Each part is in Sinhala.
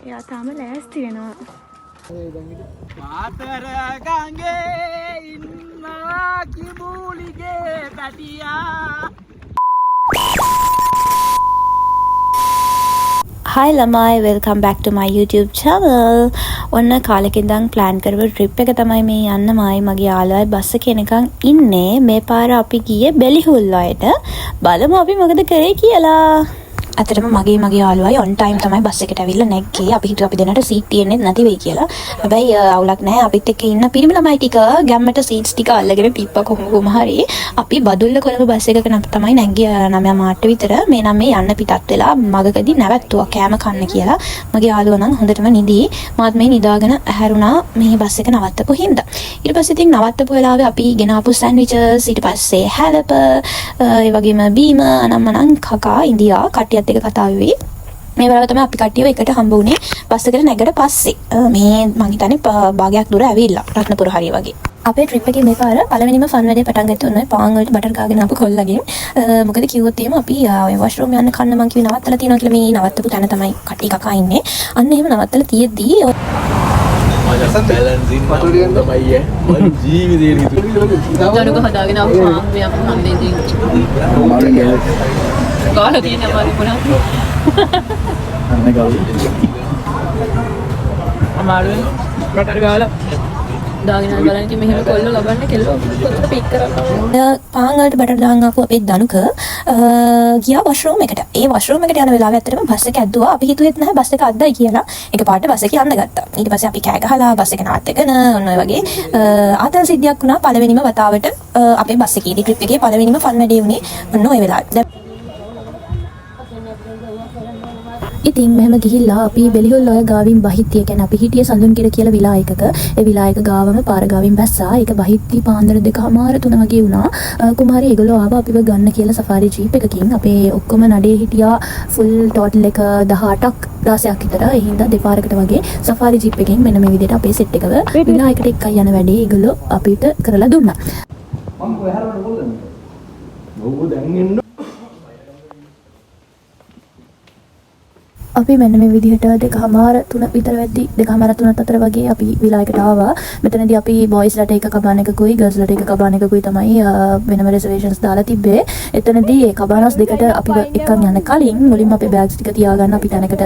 එයා තාම ලෑස්ති වෙනවා. පාතර ගංගේ ඉන්නා කිඹුලිගේ පැටියා. Hi ළමයි, welcome back to my YouTube channel. ඔන්න කාලෙක ඉඳන් plan කරපු trip එක තමයි මේ යන්නමයි මගේ යාළුවයි බස් එකේ නිකන් ඉන්නේ. මේ පාර අපි ගියේ බෙලිහුල් වලට. බලමු අපි මොකද කරේ කියලා. අතරම මගේ යාළුවයි on time තමයි බස් එකට ඇවිල්ලා නැග්ගේ. අපි හිතුවා අපි දෙන්නට seat තියෙන්නේ නැති වෙයි කියලා. හැබැයි අවුලක් නැහැ. අපිත් එක්ක ඉන්න පිරිමි ළමයි ටික ගැම්මට seats ටික අල්ලගෙන පිප්පා කොහොම හරි අපි බදුල්ල කොළඹ බස් එකක තමයි නැග්ගේ 9 මාට විතර. මේ නම් මේ යන්න පිටත් වෙලා මගකදී නැවැත්තුවා කෑම කන්න කියලා. මගේ යාළුවා නම් හොඳටම නිදි. මාත් මේ නිදාගෙන ඇහැරුණා මේ බස් එක නවත්තපු හින්දා. ඊට පස්සේ ඉතින් නවත්තපු වෙලාවේ අපි ගෙන ආපු සෑන්ඩ්විචස් ඊට පස්සේ හැලප ඒ වගේම බීම අනම්මනම් කකා ඉන්දියා කට්ටියත් එක කතා වෙවි. මේ වෙලාව තමයි අපි කට්ටියව එකට හම්බ වුණේ බස් එකට නැගලා පස්සේ. මේ මං හිතන්නේ භාගයක් දුර ඇවිල්ලා රත්නපුර හරිය වගේ. අපේ ට්‍රිප් එකේ මේ පාර පළවෙනිම ෆන් වැඩේ පටන් ගත්තේ ඔන්න පාන් වලට බටර් ගාගෙන ආපු කොල්ලගෙන්. මොකද කිව්වොත් එහෙම අපි ඔය වොෂ්රූම් යන්න කන්න මං කිව්වේ නවත්තලා තියෙනවා කියලා. මේ නවත්තපු තැන තමයි කට්ටිය කකා ඉන්නේ. අන්න එහෙම නවත්තලා තියෙද්දී ජනුක හදාගෙන ආපු මේ අපි හන්දේදී ගාලා තියෙන අමාරු වුණා. අන්න ගාලා. අමාරුයි. රටට ගාලා දාගෙන බලන්න ඉතින් මෙහෙම කොල්ල ලබන්න කෙල්ල කොතන පික් කරනවා. පාන් වලට බටර් දාන් ආපු අපේ දනුක ගියා වොෂ්රූම් එකට. ඒ වොෂ්රූම් එකට යන වෙලාවේ ඇත්තටම බස් එක ඇද්දුවා. අපි හිතුවෙත් නැහැ බස් එක අද්දයි කියලා. එකපාරට බස් එක යන්න ගත්තා. ඊට පස්සේ අපි කෑ ගහලා බස් එක නවත්තගෙන ඔන්න ඔය වගේ ආතල් සිද්ධියක් වුණා පළවෙනිම වතාවට අපේ බස් එකේදී ට්‍රිප් එකේ පළවෙනිම ෆන් වැඩේ වුණේ ඔන්න ඔය වෙලාවේ. ඉතින් මෙහෙම ගිහිල්ලා අපි බෙලිහුල් ඔය ගාවින් බහිත්තිය කියන්නේ අපි හිටියේ සඳුන්කිර කියලා විලායකක. ඒ විලායක ගාවම පාර ගාවින් බැස්සා. ඒක බහිත්ති පාන්දර 2:00 වගේ වුණා. කුමාරි ඒගොල්ලෝ ආවා අපිව ගන්න කියලා සෆාරි ජීප් එකකින්. අපේ ඔක්කොම නඩේ හිටියා ෆුල් ටෝටල් එක 18ක් 16ක් විතර. ඒ හින්දා දෙපාරකට වගේ සෆාරි ජීප් එකකින් මෙන්න මේ විදිහට අපේ සෙට් එකව විලායකට එක්කයි යන වැඩේ ඒගොල්ලෝ අපිට කරලා දුන්නා. මම කොහරවට બોලන්නේ? ඔව් දැන් එන්න අපි මෙන්න මේ විදිහට 2:03 විතර වෙද්දි 2:03 අතර වගේ අපි විලායකට ආවා. මෙතනදී අපි බොයිස්ලට එක කබාන එකකුයි ගර්ල්ස්ලට එක කබාන එකකුයි තමයි වෙනම රිසර්වේෂන්ස් දාලා තිබ්බේ. එතනදී ඒ කබානස් දෙකට අපි එකක් යන කලින් මුලින්ම අපේ බෑග්ස් ටික තියාගන්න අපි තැනකට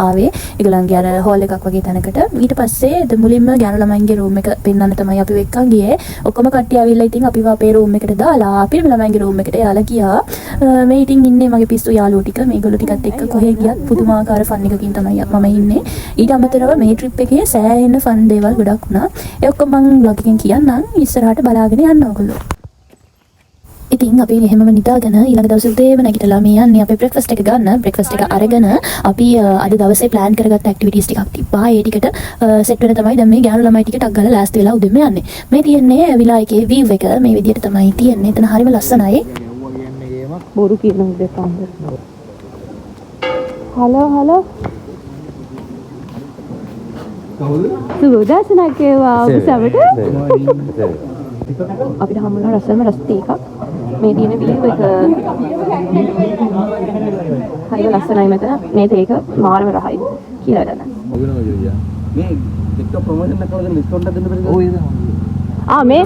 ආවේ. ඒගොල්ලන්ගේ අර හෝල් එකක් වගේ තැනකට. ඊට පස්සේ මුලින්ම ගෑනු ළමයින්ගේ රූම් එක පෙන්වන්න තමයි අපි එක්කන් ගියේ. ඔක්කොම කට්ටිය ආවිල්ලා ඉතින් අපිව අපේ රූම් එකට දාලා පිරිමි ළමයින්ගේ රූම් එකට යාලා ගියා. මේ ඉතින් ඉන්නේ මගේ පිස්සු යාළුවෝ ටික. මේගොල්ලෝ ටිකත් එක්ක කොහෙ ගියත් පුදුමාකාර ෆන් එකකින් තමයි මම ඉන්නේ. ඊට අමතරව මේ ට්‍රිප් එකේ සෑහෙන ෆන් දේවල් ගොඩක් වුණා. ඒ ඔක්කොම මම vlog එකෙන් කියන්නම්. ඉස්සරහට බලාගෙන යන්න ඕගොල්ලෝ. ඉතින් අපි එහෙමම නිදාගෙන ඊළඟ දවසේ උදේම නැගිටලා මේ යන්නේ අපේ බ්‍රෙක්ෆාස්ට් එක ගන්න. බ්‍රෙක්ෆාස්ට් එක අරගෙන අපි අද දවසේ plan කරගත්ත ඇක්ටිවිටීස් ටිකක් තිබ්බා. ඒ ටිකට සෙට් වෙන තමයි දැන් මේ ගෑනු ළමයි ටික ටක් ගාලා ලෑස්ති වෙලා උදේම යන්නේ. මේ තියන්නේ විලායකේ view එක මේ විදිහට තමයි තියන්නේ. එතන හරිම ලස්සනයි. බොරු කියන උදේ පාන්දර. හලෝ සුබෝදෑසනක් වේවා ඔබ සැමට. අපිට හම්බුණා රසම රස්ති එකක්. මේ තියෙන වීව් එක හරිය ලස්සනයි මෙතන. මේ තේක මාරම රහයි කියලා වැඩ නැහැ. මේ TikTok ප්‍රොමෝෂන් එකක් කරගෙන ඩිස්කවුන්ට් එකක් දෙන්න බැරිද? ඔව් ඒක. මේ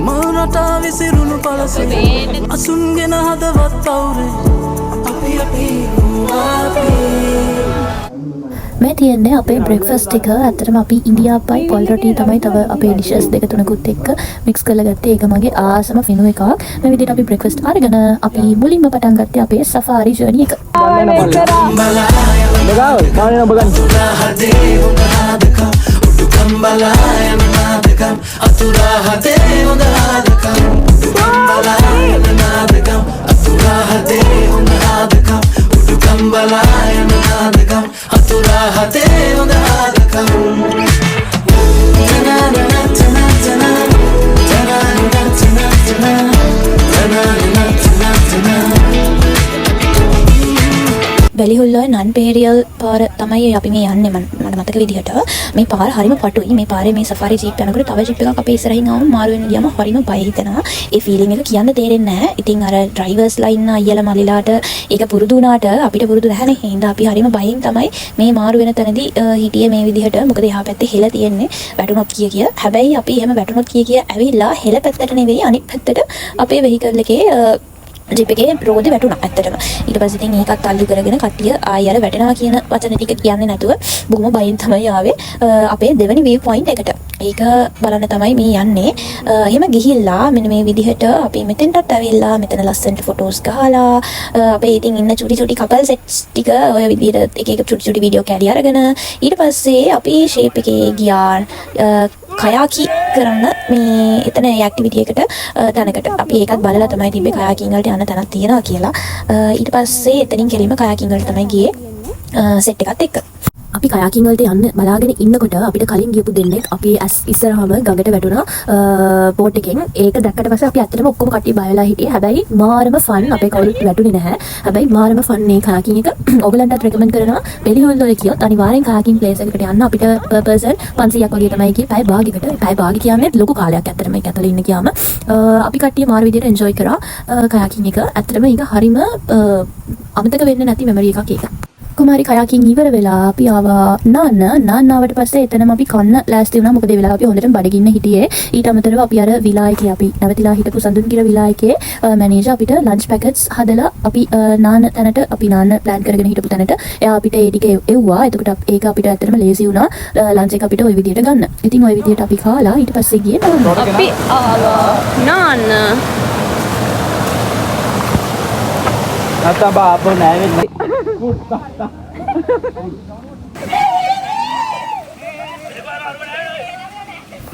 මනට විසිරුණු පළසනේ අසුන්ගෙන හදවත් අවුරේ මේ තියන්නේ අපේ බ්‍රෙක්ෆාස්ට් එක. ඇත්තටම අපි ඉන්දියා පයි පොල් රොටි තමයි තව අපේ ඩිෂස් දෙක තුනකුත් එක්ක මික්ස් කරලා ගත්තේ. ඒක මගේ ආසම ෆිනු එකක්. මේ විදිහට අපි බ්‍රෙක්ෆාස්ට් අරගෙන අපි මුලින්ම පටන් ගත්තේ අපේ සෆාරි ජර්නි එක. බැලිහුල්ලොයි නන් පේරියල් පාර තමයි අපි මේ යන්නේ මට මතක විදිහට. මේ පාර හරිම පටුයි. මේ පාරේ මේ සෆාරි ජීප් යනකොට තව ජීප් එකක් අපේ ඉස්සරහින් ආවම මාරු වෙන ගියාම හරිම බය හිතෙනවා. ඒ ෆීලිං එක කියන්න තේරෙන්නේ නැහැ. ඉතින් අර ඩ්‍රයිවර්ස්ලා ඉන්න අයියලා මල්ලිලාට ඒක පුරුදු වුණාට අපිට පුරුදු නැහැනේ. හින්දා අපි හරිම බයෙන් තමයි මේ මාරු වෙන තැනදී හිටියේ මේ විදිහට. මොකද එහා පැත්තේ හෙල තියෙන්නේ. වැටුනොත් කිය. හැබැයි අපි එහෙම වැටුනොත් කිය ඇවිල්ලා හෙල පැත්තට නෙවෙයි අනිත් පැත්තට අපේ වෙහිකල් එකේ ජීප් එකේ රෝදේ වැටුණා ඇත්තටම. ඊට පස්සේ ඉතින් ඒකත් අල්ලු කරගෙන කට්ටිය ආයෙ අර වැටෙනවා කියන වචන ටික කියන්නේ නැතුව බොහොම බයෙන් තමයි ආවේ අපේ දෙවෙනි view point එකට. ඒක බලන්න තමයි මේ යන්නේ. එහෙම ගිහිල්ලා මෙන්න මේ විදිහට අපි මෙතෙන්ටත් ඇවිල්ලා මෙතන ලස්සනට ෆොටෝස් ගහලා අපේ ඉතින් ඉන්න චුටි කපල් සෙට්ස් ටික ඔය විදිහට එක එක චුටි වීඩියෝ කැඩි අරගෙන ඊට පස්සේ අපි ෂේප් එකේ ගියා කයාකි කරන්න මේ එතන ඇක්ටිවිටි එකට තැනකට. අපි ඒකත් බලලා තමයි තිබ්බේ කයාකින් වලට යන්න තැනක් තියෙනවා කියලා. ඊට පස්සේ එතනින් කෙලින්ම කයාකින් වලට තමයි ගියේ සෙට් එකත් එක්ක. අපි කයාකින් වලට යන්න බලාගෙන ඉන්නකොට අපිට කලින් ගියපු දෙන්නෙක් අපි ඉස්සරහම ගඟට වැටුණා බෝට් එකෙන්. ඒක දැක්කට පස්සේ අපි ඇත්තටම ඔක්කොම කට්ටිය බය වෙලා හිටියේ. හැබැයි මාරම ෆන්. අපේ කවුරුත් වැටුනේ නැහැ. හැබැයි මාරම ෆන් මේ කයාකින් එක. ඔයගලන්ටත් රෙකමන්ඩ් කරනවා. බෙලිහොල් වල කියොත් අනිවාර්යෙන් කයාකින් ප්ලේස් එකකට යන්න. අපිට per person 500ක් වගේ තමයි ගියේ. පැය භාගයකට. පැය භාගය කියන්නේ ලොකු කාලයක් ඇත්තටම ඒක ඇතුළේ ඉන්න ගියාම. අපි කට්ටිය මාර විදිහට එන්ජොයි කරා කයාකින් එක. ඇත්තටම ඒක හරිම අමතක වෙන්නේ නැති මෙමරි එකක් ඒක. කුමාරි කයාකින් ඉවර වෙලා අපි ආවා නාන්න ආවට පස්සේ එතනම අපි කන්න ලෑස්ති වුණා. මොකද ඒ වෙලාව අපි හොඳටම බඩගින්න හිටියේ. ඊට අමතරව අපි අර විලා එකේ අපි නැවතිලා හිටපු සඳුන් කිර විලා එකේ මැනේජර් අපිට ලන්ච් පැකට්ස් හදලා අපි නාන්න තැනට අපි නාන්න ප්ලෑන් කරගෙන හිටපු තැනට එයා අපිට ඒ ටික එව්වා. එතකොට ඒක අපිට ඇත්තටම ලේසි වුණා ලන්ච් එක අපිට ওই විදිහට ගන්න. ඉතින් ওই විදිහට අපි කාලා ඊට පස්සේ ගියේ අපි ආවා නාන්න. Nata babo na yun.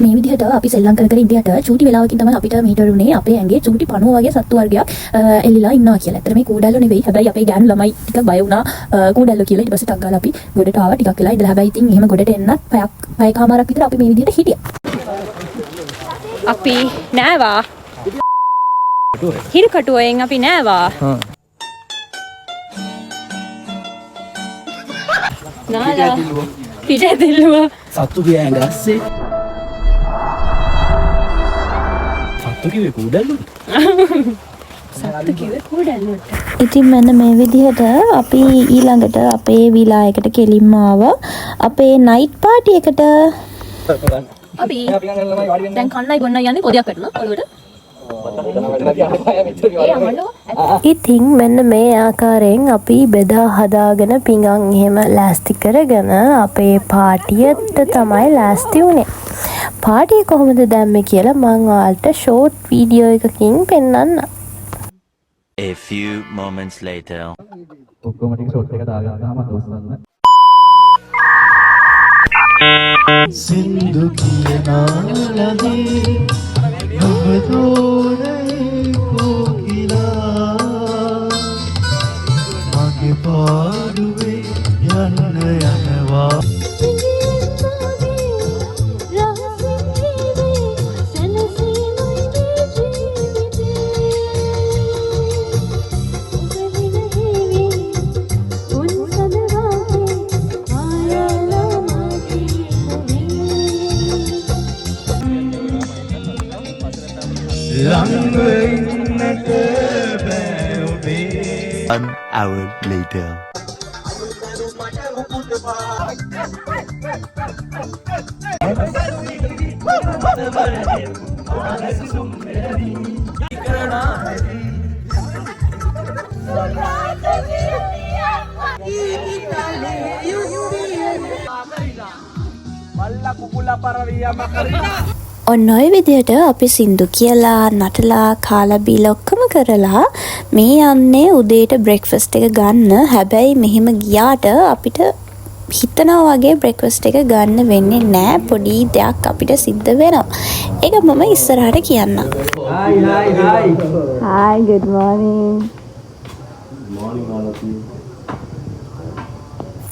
මේ විදිහට අපි සෙල්ලම් කර ඉඳියට චූටි වෙලාවකින් තමයි අපිට මීටර උනේ අපේ ඇඟේ චූටි පණුව වගේ සත්තු වර්ගයක් එල්ලලා ඉන්නවා කියලා. ඇත්තට මේ කූඩැල්ලෝ නෙවෙයි. හැබැයි අපේ ගෑනු ළමයි ටික බය වුණා කූඩැල්ලෝ කියලා. ඊට පස්සේ ටක් ගාලා අපි ගොඩට ආවා. ටිකක් වෙලා ඉඳලා හැබැයි ඉතින් එහෙම ගොඩට එන්නත් පැයකමාරක් විතර අපි මේ විදිහට හිටියා. අපි නෑවා. හිරු කටුවෙන් අපි නෑවා. නාලා පිට දෙල්ලුවා. සත්තු ගියා ඇඟස්සේ. සත්තු කිව්වේ කූඩල්ලු. සත්තු කිව්වේ කූඩල්ලුට. ඉතින් මෙන්න මේ විදිහට අපි ඊළඟට අපේ විලා එකට කෙලින්ම ආවා. අපේ නයිට් පාටි එකට. අපි දැන් කන්නයි බොන්නයි යන්නේ පොදියක් කරලා ඔළුවට. ඉතින් මෙන්න මේ ආකාරයෙන් අපි බෙදා හදාගෙන පිඟන් එහෙම ලෑස්ති කරගෙන අපේ පාටියට තමයි ලෑස්ති වුණේ. පාටිය කොහොමද දැම්මේ කියලා මම ඔයාලට ෂෝට් වීඩියෝ එකකින් පෙන්නන්න. A few moments later. ඔක්කොම ටික ෂෝට් එක දාගෙන තමයි දොස්සන්න. සින්දු කියනාලදී ඔබ තෝරයි කොකිලා මගේ පාඩුවේ යන්න යනවා. An hour later. ඔන්න ඔය විදිහට අපි සින්දු කියලා නටලා කාලා බීලා ඔක්කොම කරලා මේ යන්නේ උදේට බ්‍රෙක්ෆාස්ට් එක ගන්න. හැබැයි මෙහෙම ගියාට අපිට හිතනවා වගේ බ්‍රෙක්ෆාස්ට් එක ගන්න වෙන්නේ නැහැ. පොඩි දෙයක් අපිට සිද්ධ වෙනවා. ඒක මම ඉස්සරහට කියන්නම්. Hi. Hi, good morning.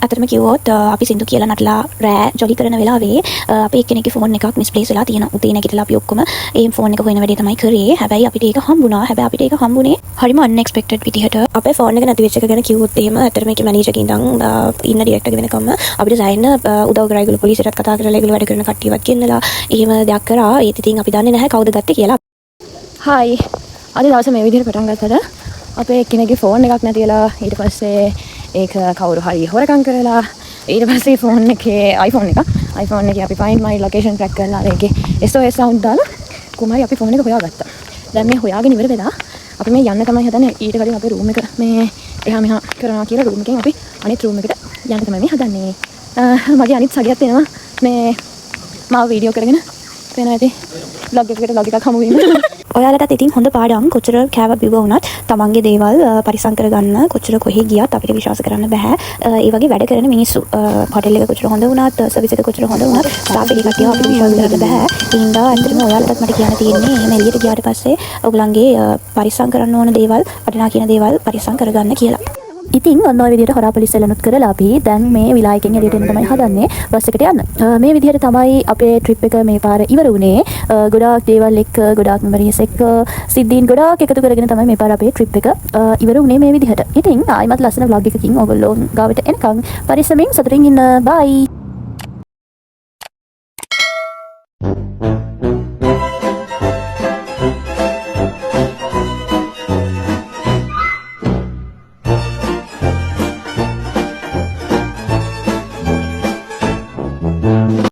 අතරම කිව්වොත් අපි සින්දු කියලා නටලා රෑ ජොලි කරන වෙලාවේ අපි එක්කෙනෙක්ගේ ෆෝන් එකක් මිස්ප්ලේස් වෙලා තියෙනවා. උදේ නැගිටලා අපි ඔක්කොම ඒ ෆෝන් එක හොයන වැඩේ තමයි කරේ. හැබැයි අපිට ඒක හම්බුණා. හැබැයි අපිට ඒක හම්බුනේ හරිම අන්එක්ස්පෙක්ටඩ් විදිහට. අපේ ෆෝන් එක නැති වෙච්ච එක ගැන කිව්වොත් එහෙම අතරම ඒකේ මැනේජර් කින් ඉඳන් ඉන්න ඩිරෙක්ටර් වෙනකම්ම අපිට සයින් උදව් කරා. ඒගොල්ලෝ පොලිසියට කතා කරලා ඒගොල්ලෝ වැඩ කරන කට්ටියවත් ගෙන්නලා එහෙම දෙයක් කරා. ඒත් ඉතින් අපි දන්නේ නැහැ කවුද ගත්තේ කියලා. හායි. අද දවසේ මේ විදිහට පටන් ගත්තද අපේ එක්කෙනෙක්ගේ ෆෝන් එකක් නැතිලා ඊට පස්සේ ඒක කවුරු හරි හොරකම් කරලා ඊට පස්සේ ෆෝන් එකේ iPhone එකේ අපි find my location track කරලා ඒකේ SOS sound දාලා කොහමයි අපි ෆෝන් එක හොයාගත්තා. දැන් මේ හොයාගෙන ඉවර වෙලා අපි මේ යන්න තමයි හදන්නේ. ඊට කලින් අපේ රූම් එක මේ එහා මෙහා කරනවා කියලා රූම් එකෙන් අපි අනිත් රූම් එකට යන්න තමයි මේ හදන්නේ. මගේ අනිත් සගියත් එනවා මේ මාව වීඩියෝ කරගෙන වෙන ඇති vlog එකක් හමු වීම. ඔයාලටත් ඉතින් හොඳ පාඩම් කොච්චර කෑව බිව වුණත් තමන්ගේ දේවල් පරිසම් කරගන්න කොච්චර කොහෙ ගියත් අපිට විශ්වාස කරන්න බෑ. ඒ වගේ වැඩ කරන මිනිස්සු හොටෙල් එක කොච්චර හොඳ වුණත් සර්විස් එක කොච්චර හොඳ වුණත් ස්ටාෆ් එක කටියව අපිට විශ්වාස කරන්න බෑ. ඒ හින්දා ඇත්තටම ඔයාලටත් මට කියන්න තියෙන්නේ එහෙම එළියට ගියාට පස්සේ ඔයගලන්ගේ පරිසම් කරන්න ඕන දේවල් වටිනා කියන දේවල් පරිසම් කරගන්න කියලා. ඉතින් ඔන්න ඔය විදිහට හොරා පොලිස් එලනුත් කරලා අපි දැන් මේ විලායකෙන් එළියට එන්න තමයි හදන්නේ බස් එකට යන්න. මේ විදිහට තමයි අපේ ට්‍රිප් එක මේ පාර ඉවර වුණේ. ගොඩාක් දේවල් එක්ක ගොඩාක් මෙමරිස් එක්ක සිද්ධීන් ගොඩාක් එකතු කරගෙන තමයි මේ පාර අපේ ට්‍රිප් එක ඉවර වුණේ මේ විදිහට. ඉතින් ආයිමත් ලස්සන vlog එකකින් ඔයගොල්ලෝ ගාවට එනකම් පරිස්සමෙන් සතුටින් ඉන්න. බයි.